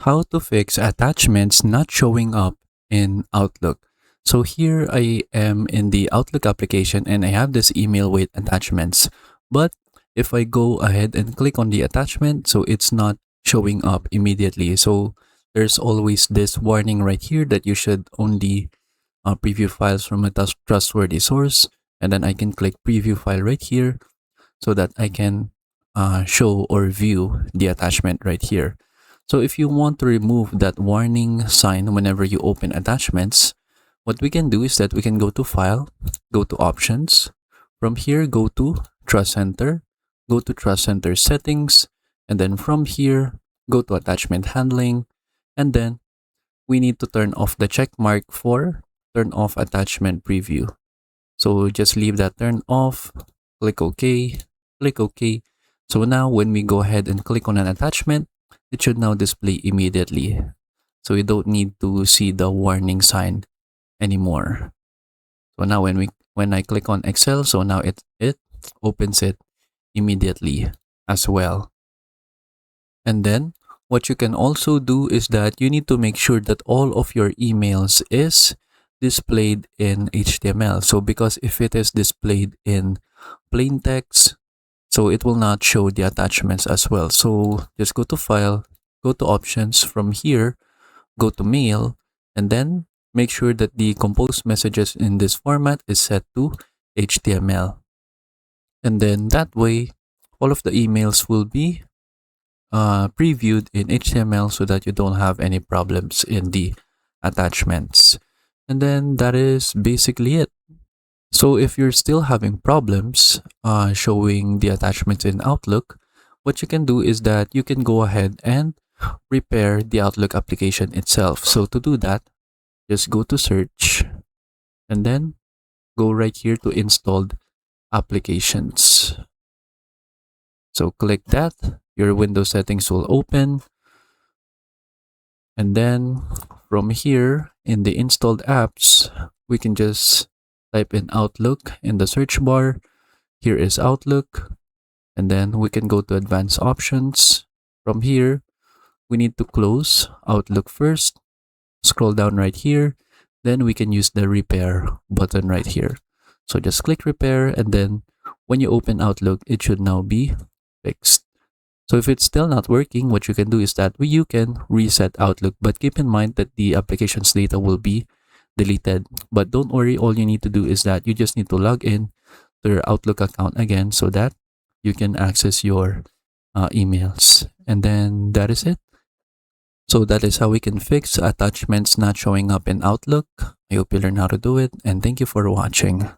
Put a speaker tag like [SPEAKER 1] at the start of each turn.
[SPEAKER 1] How to fix attachments not showing up in Outlook. So here I am in the Outlook application and I have this email with attachments. But if I go ahead and click on the attachment, so it's not showing up immediately. So there's always this warning right here that you should only preview files from a trustworthy source. And then I can click preview file right here so that I can show or view the attachment right here. So if you want to remove that warning sign whenever you open attachments, what we can do is that we can go to File, go to Options. From here, go to Trust Center, go to Trust Center Settings, and then from here, go to Attachment Handling, and then we need to turn off the check mark for Turn Off Attachment Preview. So just leave that turned off, click OK, click OK. So now when we go ahead and click on an attachment, it should now display immediately. So you don't need to see the warning sign anymore. So now when I click on Excel, so now it opens it immediately as well. And then what you can also do is that you need to make sure that all of your emails is displayed in HTML. So because if it is displayed in plain text, so it will not show the attachments as well. So just go to File, go to Options. From here, go to Mail, and then make sure that the compose messages in this format is set to HTML. And then that way, all of the emails will be previewed in HTML so that you don't have any problems in the attachments. And then that is basically it. So if you're still having problems showing the attachments in Outlook, what you can do is that you can go ahead and repair the Outlook application itself. So to do that, just go to Search and then go right here to Installed Applications. So click that, your Windows settings will open. And then from here in the installed apps, we can just type in Outlook in the search bar. Here is Outlook. And then we can go to Advanced Options. From here, we need to close Outlook first. Scroll down right here. Then we can use the Repair button right here. So just click Repair, and then when you open Outlook, it should now be fixed. So if it's still not working, what you can do is that you can reset Outlook, but keep in mind that the application's data will be deleted. But don't worry, all you need to do is that you just need to log in to your Outlook account again so that you can access your emails. And then that is it. So that is how we can fix attachments not showing up in Outlook. I hope you learn how to do it, and thank you for watching.